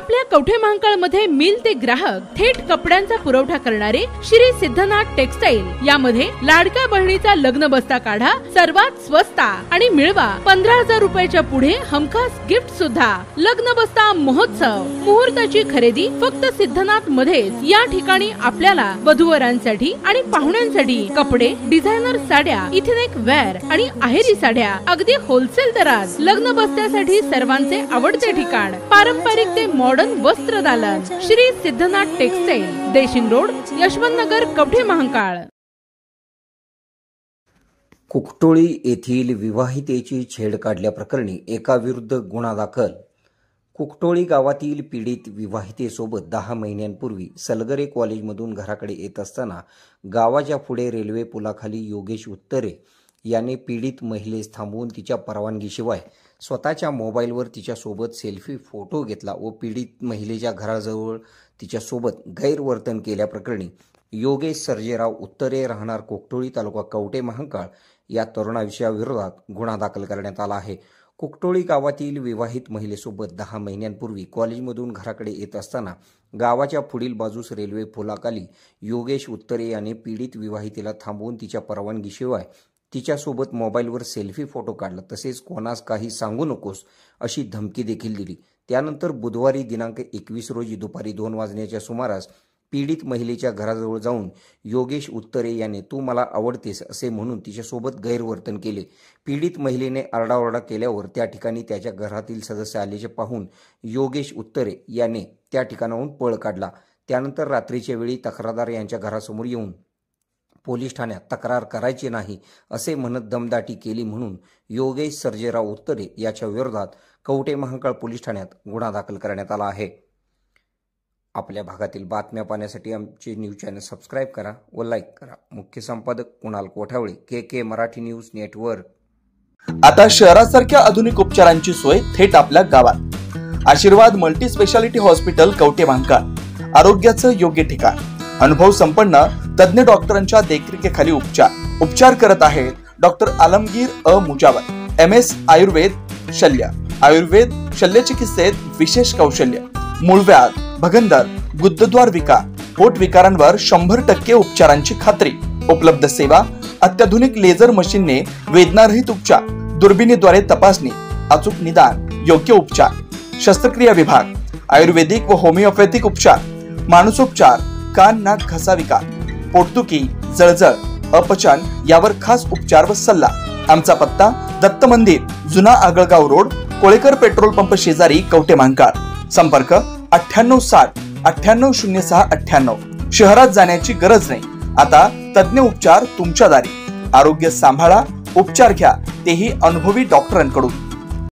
आपल्या कवठे महांकाळ मध्ये मिल ते ग्राहक थेट कपड्यांचा पुरवठा करणारे श्री सिद्धनाथ टेक्सटाईल यामध्ये लाडक्या बहिणीचा लग्न बस्ता काढा, सर्वात स्वस्त आणि मिळवा 15,000 रुपयाच्या पुढे हमखास गिफ्ट सुद्धा। लग्न बस्ता महोत्सव, मुहूर्ताची खरेदी फक्त सिद्धनाथ मध्येच। या ठिकाणी आपल्याला वधूवरांसाठी आणि पाहुण्यांसाठी कपडे, डिझायनर साड्या, इथनिक वेअर आणि आहेरी साड्या अगदी होलसेल दरात। लग्न बस्त्यासाठी सर्वांचे आवडते ठिकाण पारंपरिक ते मॉडर्न वस्त्र दालन श्री सिद्धनाथ टेक्सटाईल, देशिंग रोड, यशवंत नगर, कवठे महांकाळ। कुकटोळी येथील विवाहितेची छेड काढल्याप्रकरणी एकाविरुद्ध गुन्हा दाखल। कुकटोळी गावातील पीडित विवाहितेसोबत 10 महिन्यांपूर्वी सलगरे कॉलेजमधून घराकडे येत असताना गावाच्या पुढे रेल्वे पुलाखाली योगेश उत्तरे याने पीडित महिलेस थांबवून तिच्या परवानगीशिवाय स्वतःच्या मोबाईलवर तिच्यासोबत सेल्फी फोटो घेतला व पीडित महिलेच्या घराजवळ तिच्यासोबत गैरवर्तन केल्याप्रकरणी योगेश सर्जेराव उत्तरे राहणार कुकटोळी तालुका कवठे महांकाळ या तरुणाविषयाविरोधात गुन्हा दाखल करण्यात आला आहे। कुकटोळी गावातील विवाहित महिलेसोबत 10 महिन्यांपूर्वी कॉलेजमधून घराकडे येत असताना गावाच्या पुढील बाजूस रेल्वे पुलाखाली योगेश उत्तरे याने पीडित विवाहितेला थांबवून तिच्या परवानगीशिवाय तिच्यासोबत मोबाईलवर सेल्फी फोटो काढला, तसेच कोणास काही सांगू नकोस अशी धमकी देखील दिली। त्यानंतर बुधवारी दिनांक 21 रोजी दुपारी 2 वाजण्याच्या सुमारास पीडित महिलेच्या घराजवळ जाऊन योगेश उत्तरे याने तू मला आवडतेस असे म्हणून तिच्यासोबत गैरवर्तन केले। पीडित महिलेने आरडाओरडा केल्यावर त्या ठिकाणी त्याच्या घरातील सदस्य आल्याचे पाहून योगेश उत्तरे याने त्या ठिकाणाहून पळ काढला। त्यानंतर रात्रीच्या वेळी तक्रारदार यांच्या घरासमोर येऊन पोलीस ठाण्यात तक्रार करायची नाही असे म्हणत दमदाटी केली म्हणून योगेश सर्जेराव उत्तरे याच्या विरोधात कवठे महांकाळ पोलीस ठाण्यात गुन्हा दाखल करण्यात आला आहे। आपल्या भागातील बातम्या पाहण्यासाठी आमचे न्यूज चॅनल सबस्क्राइब करा व लाईक करा। मुख्य संपादक कुणाल कोठावळे, के मराठी न्यूज नेटवर्क। आता शहरासारख्या आधुनिक उपचारांची सोय थेट आपल्या गावात। आशीर्वाद multi speciality hospital Kavathe Mahankal, आरोग्याचं योग्य ठिकाण। अनुभव संपन्न तज्ञ डॉक्टरांच्या देखरेखीखाली उपचार करत आहेत डॉक्टर आलमगीर मुजावर, MS आयुर्वेद शल्य। आयुर्वेद शल्य चिकित्सेत विशेष कौशल्य, मूळव्याध, भगंदर, गुदद्वार विकार, पोट विकारांवर 100% उपचारांची खात्री। उपलब्ध सेवा अत्याधुनिक लेझर मशीनने वेदनारहित उपचार, दुर्बिणीद्वारे तपासणी, अचूक निदान, योग्य उपचार। शस्त्रक्रिया विभाग, आयुर्वेदिक व होमिओपॅथिक उपचार, मानसोपचार, कान नाक घसा विकार, पोटदुखी, जळजळ, अपचन यावर खास उपचार व सल्ला। आमचा पत्ता दत्त मंदिर, जुना Agalgaon road, Kolekar petrol pump शेजारी, कवठे महांकाळ। संपर्क 9860 9806 98। शहरात जाण्याची गरज नाही, आता तज्ञ उपचार तुमच्या दारी। आरोग्य सांभाळा, उपचार घ्या, तेही अनुभवी डॉक्टरांकडून।